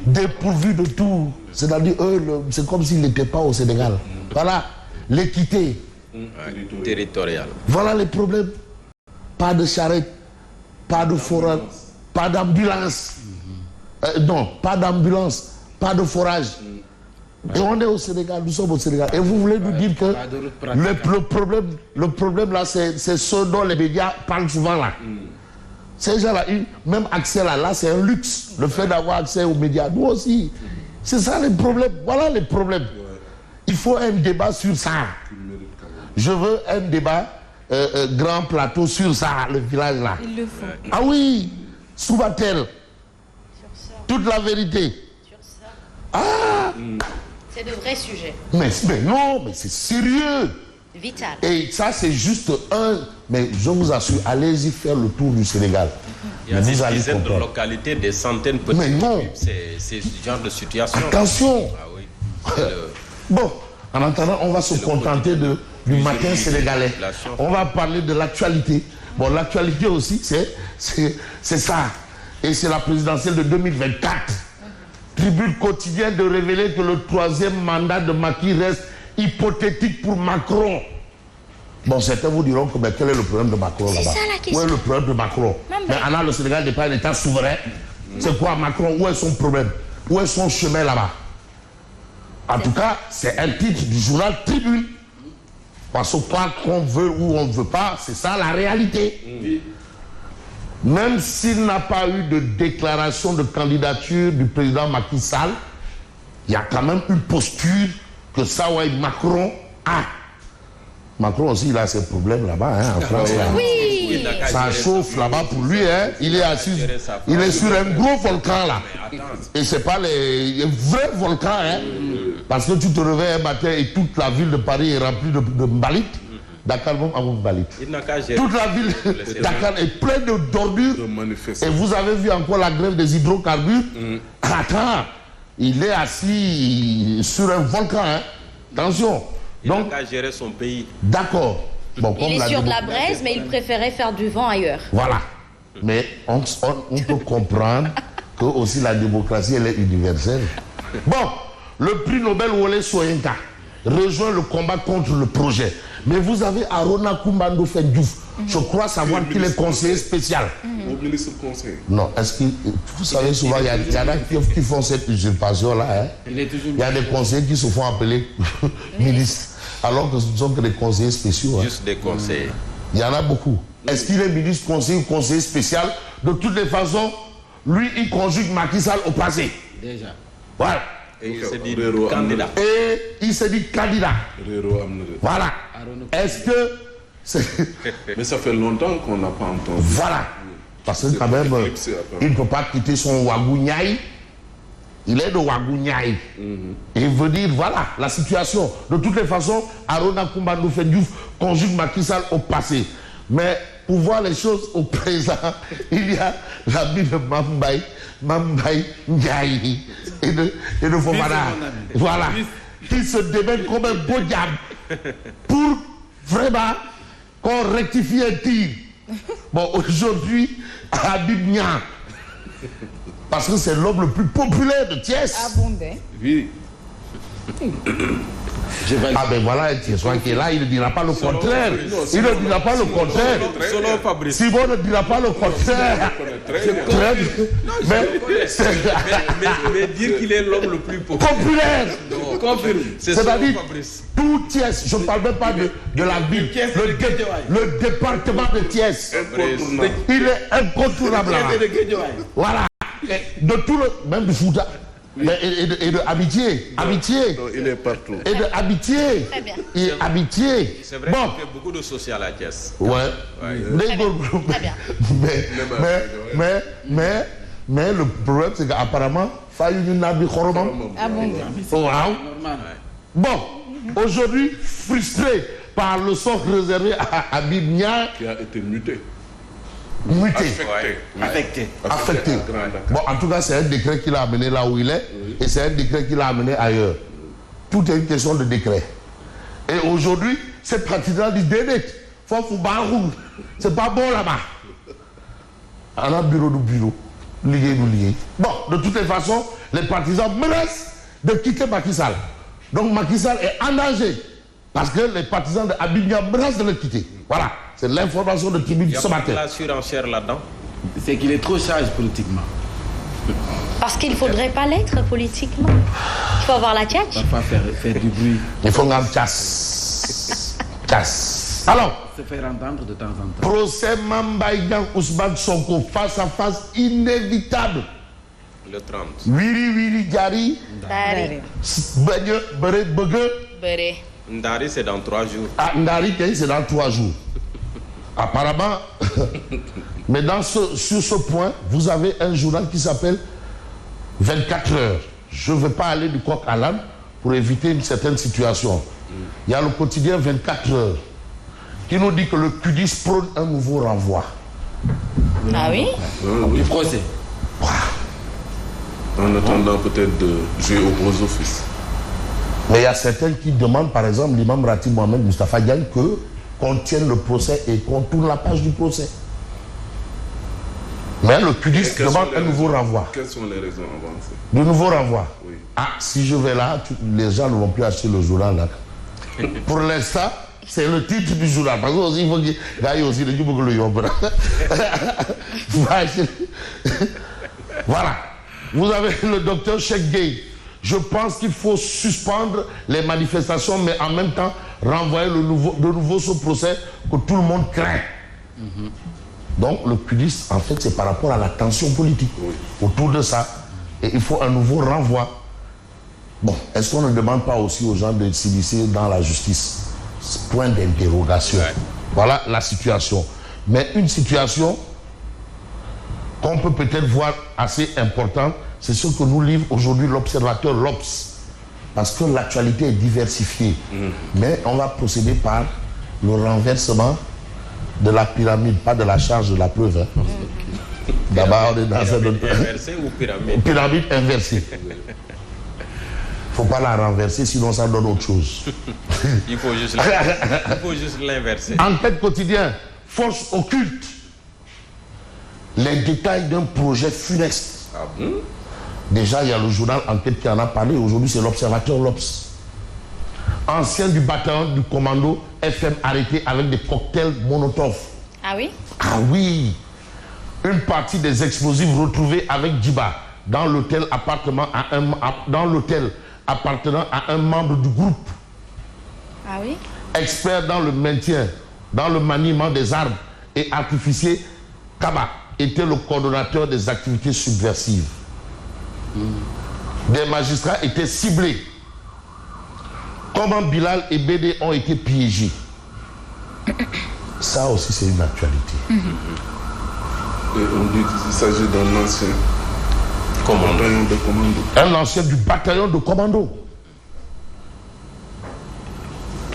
Dépourvu de tout. C'est-à-dire, eux, c'est comme s'ils n'étaient pas au Sénégal. Voilà, l'équité. Territoriale. Voilà les problèmes. Pas de charrette, pas de forage, pas d'ambulance. Non, pas d'ambulance, pas de forage. Et on est au Sénégal, nous sommes au Sénégal. Et vous voulez nous dire que le problème là, c'est ce dont les médias parlent souvent là. Ces gens-là, même accès là, c'est un luxe. Le fait d'avoir accès aux médias, nous aussi. C'est ça les problèmes. Voilà les problèmes. Il faut un débat sur ça. Je veux un débat grand plateau sur ça, le village là. Il le faut. Ah oui, Soubatel. Toute la vérité. Sur ça. Ah C'est de vrais sujets. mais non, mais c'est sérieux. Vital. Et ça, c'est juste un... Mais je vous assure, allez-y faire le tour du Sénégal. Il y a Mais des vous allez dizaines de comprendre. localités, des centaines peut-être. Mais non. C'est ce genre de situation. Attention. Ah oui. C'est le- Bon, en attendant, on va se contenter du matin sénégalais. On va parler de l'actualité. Bon, l'actualité aussi, c'est ça. Et c'est la présidentielle de 2024. Tribune quotidienne de révéler que le 3e mandat de Macky reste hypothétique pour Macron. Bon, certains vous diront que quel est le problème de Macron là-bas? C'est ça la question. Où est le problème de Macron? Mais Anna, le Sénégal n'est pas un État souverain. C'est quoi Macron? Où est son problème? Où est son chemin là-bas? En tout cas, c'est un titre du journal Tribune. Parce que quoi qu'on veut ou on ne veut pas, c'est ça la réalité. Même s'il n'a pas eu de déclaration de candidature du président Macky Sall, il y a quand même une posture que Sawai Macron a. Macron aussi, il a ses problèmes là-bas, hein, en France. Là. Oui. Ça chauffe là-bas pour lui, hein. Il est assis, il est sur un gros volcan là. Et c'est pas les vrais volcans, hein. Parce que tu te réveilles un matin et toute la ville de Paris est remplie de mbalites. Dakar même à mbalit. Toute la ville de Dakar est pleine d'ordures. Et vous avez vu encore la grève des hydrocarbures. Attends, il est assis sur un volcan, hein. Attention. Donc, il n'a qu'à gérer son pays. D'accord. Bon, Il est sur de la braise, mais il préférait faire du vent ailleurs. Voilà. Mais on peut comprendre que aussi la démocratie, elle est universelle. Bon, le prix Nobel Wole Soyinka rejoint le combat contre le projet. Mais vous avez Arona Kumbando Fendjouf. Je crois savoir qu'il est conseiller spécial. Au ministre conseil. Non, est-ce que vous savez souvent, il y en a qui font cette usurpation-là. Hein? Il y a des conseillers qui se font appeler ministres, alors que ce ne sont que des conseillers spéciaux. Hein? Juste des conseillers. Il y en a beaucoup. Est-ce qu'il est ministre, conseiller ou conseiller spécial? De toutes les façons, lui, il conjugue Macky Sall au passé. Déjà. Voilà. Et il s'est dit candidat. Et il s'est dit candidat. Voilà. Est-ce que... Mais ça fait longtemps qu'on n'a pas entendu. Voilà. Parce que quand même, il ne peut pas quitter son Ouagouniaï. Il est de Ouagouniaï. Et il veut dire, voilà, la situation. De toutes les façons, Arona Kumbando Fendjouf conjugue Macky Sall au passé. Mais pour voir les choses au présent, il y a l'ami de Mambaï Ndiaye et de Fofana. Voilà. Qui se démènent comme un beau diable pour vraiment qu'on rectifie un tir. Bon, aujourd'hui, Habib Nia, parce que c'est l'homme le plus populaire de Thiès. Abondé. Oui. Ah ben voilà un Thiessois qui est là, il ne dira pas le contraire. Il ne dira pas le contraire. Selon Fabrice. Simon ne dira pas le contraire. Très bien. Mais dire qu'il est l'homme le plus Populaire. Confirme. C'est-à-dire tout Thiès, je ne parle même pas de la ville, le département de Thiès. Il est incontournable là. Voilà. De tout le... Même du Fouta. Et de amitié. Amitié. Il est partout. Et de amitié. Très bien. Et amitié. C'est vrai Bon. qu'il fait beaucoup de social à Thiès. Ouais. Très bien. Mais le problème, c'est qu'apparemment, Fayou Nabi Khoromam. Abondé. Wow. Bon, aujourd'hui, frustré par le sort réservé à Habib Nia, Qui a été muté. muté, Affecté. affecté. Bon, en tout cas, c'est un décret qui l'a amené là où il est, et c'est un décret qui l'a amené ailleurs. Tout est une question de décret. Et aujourd'hui, ces partisans disent Dédé, faut barou, c'est pas bon là-bas. On a bureau du bureau. lié, nous lié. Bon, de toutes les façons, les partisans menacent de quitter Macky Sall. Donc Macky Sall est en danger. Parce que les partisans de Habib Niang menacent de le quitter. Voilà, c'est l'information de Tribune ce matin. Il y a la surenchère là-dedans. C'est qu'il est trop sage politiquement. Parce qu'il ne faudrait pas l'être politiquement. Il faut avoir la tchatch. Parfois faire du bruit. Il faut qu'on chasse. Chasse. Alors, Se faire entendre de temps en temps. procès Mambay Niang Ousmane Sonko face à face inévitable. Le 30. Wiri Wiri Diari, Dari. Begne, Bere, Bege. Bere. Ndari, c'est dans 3 jours. Ah, Ndari, c'est dans 3 jours. Apparemment, mais sur ce point, vous avez un journal qui s'appelle 24 heures. Je ne veux pas aller du coq à l'âne pour éviter une certaine situation. Il y a le quotidien 24 heures qui nous dit que le QDIS prône un nouveau renvoi. Ah oui? Du procès. En attendant peut-être de jouer aux gros offices. Mais il y a certains qui demandent, par exemple, l'imam Ratib Mohamed Mustafa Diagne, qu'on tienne le procès et qu'on tourne la page du procès. Mais le QDIS demande un nouveau renvoi. Quelles sont les raisons avancées? De nouveau renvoi. Oui. Ah, si je vais là, les gens ne vont plus acheter le journal là. Pour l'instant, c'est le titre du journal. Parce que aussi, il faut qu'il y ait aussi le Voilà. Vous avez le docteur Cheikh Gueye. Je pense qu'il faut suspendre les manifestations, mais en même temps renvoyer de nouveau ce procès que tout le monde craint. Donc le QDIS, en fait, c'est par rapport à la tension politique autour de ça. Et il faut un nouveau renvoi. Bon, est-ce qu'on ne demande pas aussi aux gens de s'initier dans la justice? Point d'interrogation. Ouais. Voilà la situation. Mais une situation qu'on peut peut-être voir assez importante, c'est ce que nous livre aujourd'hui l'observateur l'Obs. Parce que l'actualité est diversifiée. Mais on va procéder par le renversement de la pyramide, pas de la charge de la preuve. Hein. D'abord, on est dans Pyramide inversée ou pyramide? une pyramide inversée. Il ne faut pas la renverser, sinon ça donne autre chose. Il faut juste l'inverser. Enquête quotidien, force occulte. Les détails d'un projet funeste. Ah bon? Déjà, il y a le journal Enquête qui en a parlé. Aujourd'hui, c'est l'observateur l'Obs. Ancien du bataillon du commando FM arrêté avec des cocktails Molotov. Ah oui? Ah oui! Une partie des explosifs retrouvés avec Djiba dans l'hôtel appartenant à un membre du groupe. Ah oui? Expert dans le maintien, dans le maniement des armes et artificier, Kaba était le coordonnateur des activités subversives. Des magistrats étaient ciblés. Comment Bilal et BD ont été piégés. Ça aussi, c'est une actualité. Et on dit qu'il s'agit d'un ancien Commando. bataillon de commando. Un ancien du bataillon de commando.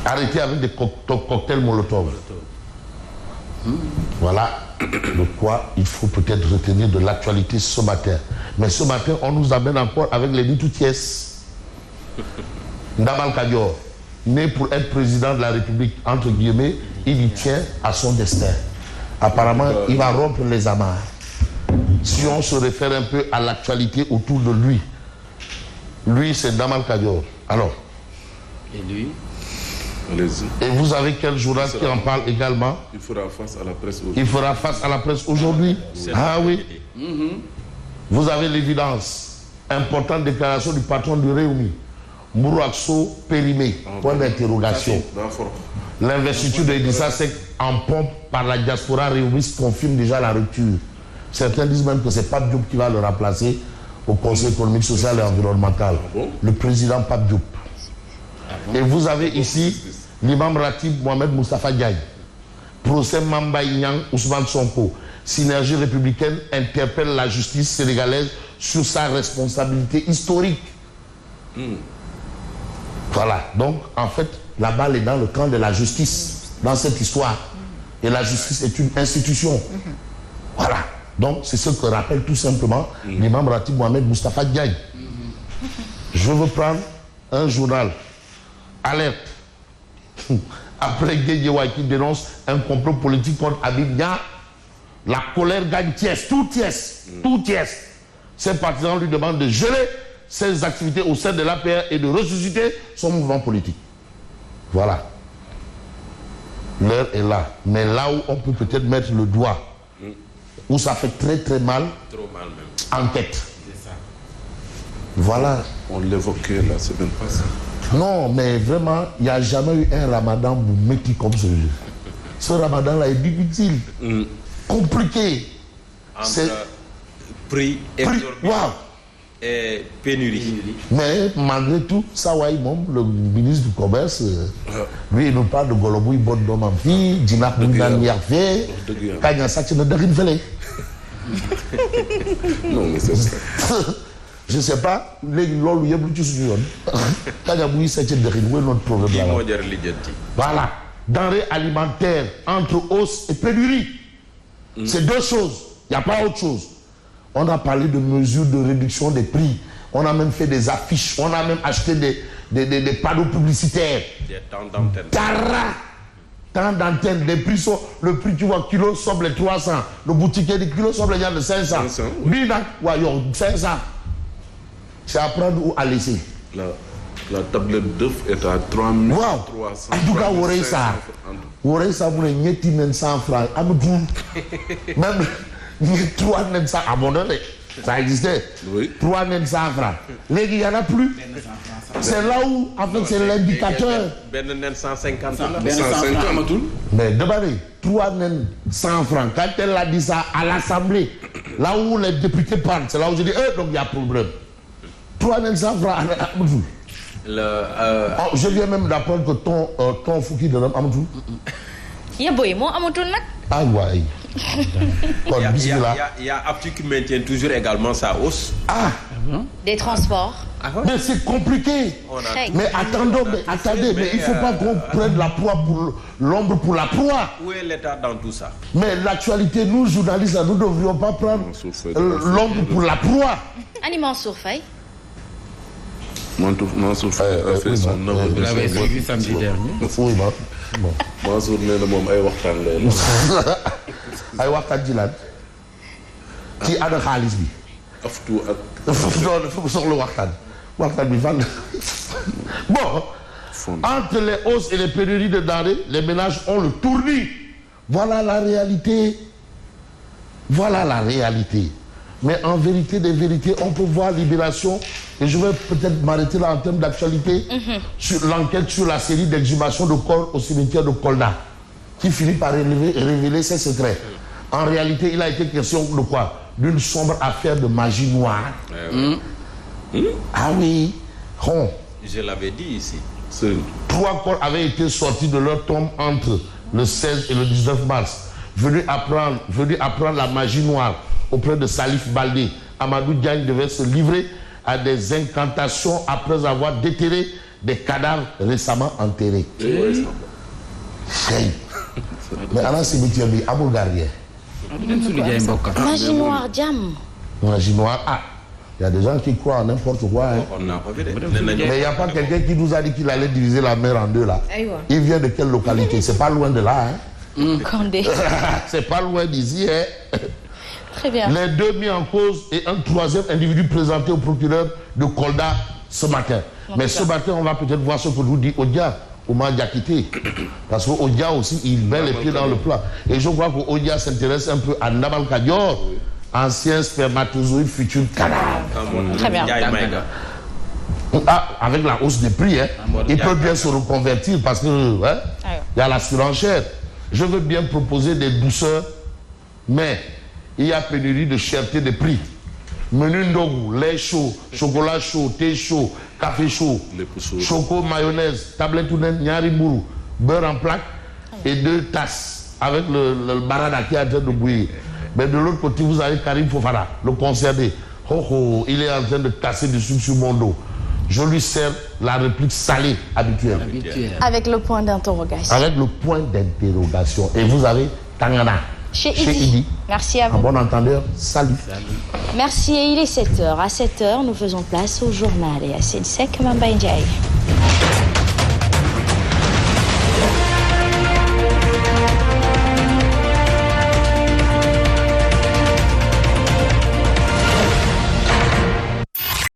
Arrêté avec des cocktails Molotov. Voilà de quoi il faut peut-être retenir de l'actualité ce matin. Mais ce matin, on nous amène encore avec les Nitoutiès. Ndamal Kadior, né pour être président de la République, entre guillemets, il y tient à son destin. Apparemment, il va rompre les amarres. Si on se réfère un peu à l'actualité autour de lui, lui c'est Ndamal Kadior. Alors, Et lui? Allez-y. et vous avez quel journal qui en parle également? Il fera face à la presse aujourd'hui. Il fera face à la presse aujourd'hui. Ah oui. Vous avez l'évidence. Importante déclaration du patron du Réumi. Mourouakso périmé. Point d'interrogation. D'accord. L'investiture de Idrissa Seck en pompe par la diaspora réumiste confirme déjà la rupture. Certains disent même que c'est Pape Diop qui va le remplacer au Conseil économique, social et environnemental. bon? Le président Pape Diop. Et vous avez ici l'imam Ratib Mohamed Mustafa Diagne. Procès Mambay Niang Ousmane Sonko. Synergie républicaine interpelle la justice sénégalaise sur sa responsabilité historique. Voilà. Donc, en fait, la balle est dans le camp de la justice, dans cette histoire. Et la justice est une institution. Voilà. Donc, c'est ce que rappelle tout simplement l'imam Ratib Mohamed Mustafa Diagne. Je veux prendre un journal. Alerte. Après Guédiawaye qui dénonce un complot politique contre Habib Niang, la colère gagne Thiès, tout Thiès, tout Thiès. Ces partisans lui demandent de geler ses activités au sein de l'APR et de ressusciter son mouvement politique. Voilà. L'heure est là. Mais là où on peut peut-être mettre le doigt, où ça fait très très mal, Trop mal même. en tête. Voilà. On l'évoquait là, c'est même pas ça. Non, mais vraiment, il n'y a jamais eu un ramadan Boumeki comme celui-là. Ce ramadan-là est difficile, compliqué. Entre prix exorbitant Waouh. et pénurie. Mais malgré tout, Sawaï Mom, le ministre du Commerce, lui, il nous parle de Golobouy Bondom en fille, Djinak Moungan Yarfé, Kanya Sakine Darin Fele. Non, mais c'est ça. Je ne sais pas, les lolo yeblu ci suñu yoon. Kanya Bouy Sakine Darin, où est notre problème Qui là? moo jar lijjanti. Voilà. Denrées alimentaires entre hausse et pénurie. C'est deux choses. Il n'y a pas autre chose. On a parlé de mesures de réduction des prix. On a même fait des affiches. On a même acheté des panneaux publicitaires. Des temps d'antenne. Tara! Tant d'antennes. Les prix sont. Le prix, tu vois, kilo sobre les 300. Le boutiquier du kilo sobre les gens de 500. 500, oui. Bina, ouais, yo, 500. C'est à prendre ou à laisser. La tablette d'œuf est à 3 Wow! 300. En tout cas, vous aurez ça. Vous aurez ça, vous avez 100 francs. Même 3 900 abonnés. Ça existait. Oui. 3 900 francs. Les il n'y en a plus. C'est là où, en fait, c'est l'indicateur. Ben nen 150 la. 150 amatul. Mais demandez, 3 900 francs. Quand elle a dit ça à l'Assemblée, là où les députés parlent, c'est là où je dis, donc il y a problème. 3 900 francs. Oh, je viens même d'apprendre que ton Fouki de l'homme Amadou. Ya boy, moi, Amadou nak. Ah ouais. Il y a Aptu qui maintient toujours également sa hausse. Ah, Des transports. mais c'est compliqué. On a Très. Mais attendez, mais il ne faut pas qu'on prenne la proie pour l'ombre pour la proie. Où est l'État dans tout ça? Mais l'actualité, nous, journalistes, nous ne devrions pas prendre l'ombre pour la proie. Aliment Sourfay. Mansour Faye a fait son œuvre. Vous l'avez suivi samedi dernier. Oui, bon. Mansour nee na moom ay waxtaan lay def. ay waxtaan ci lan ci ana xaalis bi. aftu ak. dafa soxla waxtaan bi fan. Bon, entre les hausses et les pénuries de denrées, les ménages ont le tournis. Voilà la réalité. Voilà la réalité. Mais en vérité des vérités, on peut voir Libération, et je vais peut-être m'arrêter là en termes d'actualité, sur l'enquête sur la série d'exhumations de corps au cimetière de Kolda, qui finit par révéler ses secrets. En réalité, il a été question de quoi? D'une sombre affaire de magie noire. Ah oui. Oh. Je l'avais dit ici. 3 corps avaient été sortis de leur tombe entre le 16 et le 19 mars, venus apprendre la magie noire auprès de Salif Baldé. Amadou Diagne devait se livrer à des incantations après avoir déterré des cadavres récemment enterrés. Hey. Mais à la cimetière, il y a un gardien. Magie noire, Diam. Magie noire, ah, il y a des gens qui croient en n'importe quoi. Hein. On n'a pas vu. Mais il n'y a pas quelqu'un qui nous a dit qu'il allait diviser la mer en deux là. Aïwa. Il vient de quelle localité? C'est pas loin de là. Hein. Condé. C'est pas loin d'ici. Hein. Très bien. Les 2 mis en cause et un 3e individu présenté au procureur de Kolda ce matin. Mais ce matin, on va peut-être voir ce que nous dit Odia, Oumar Diakité. Parce qu'Odia aussi, il met les pieds dans le plat. Et je crois qu'Odia s'intéresse un peu à Namal Kadior, ancien spermatozoïde futur cadavre. Très bien. Ah, avec la hausse des prix, hein, il peut bien se reconvertir parce que hein, il y a la surenchère. Je veux bien proposer des douceurs, mais il y a pénurie de cherté des prix. Menu ndogu, lait chaud, chocolat chaud, thé chaud, café chaud, choco, mayonnaise, tablette ou nyari mourou, beurre en plaque et 2 tasses avec le barada qui est en train de bouillir. Mais de l'autre côté, vous avez Karim Fofana, le concerné. Il est en train de casser du sucre sur mon dos. Je lui sers la réplique salée habituelle. Avec le point d'interrogation. Avec le point d'interrogation. Et vous avez Tangana. Chez Idi. Merci à vous. En bon entendeur, salut. Merci, et il est 7h. À 7h, nous faisons place au journal et à Sensek Mamba Ndiaye.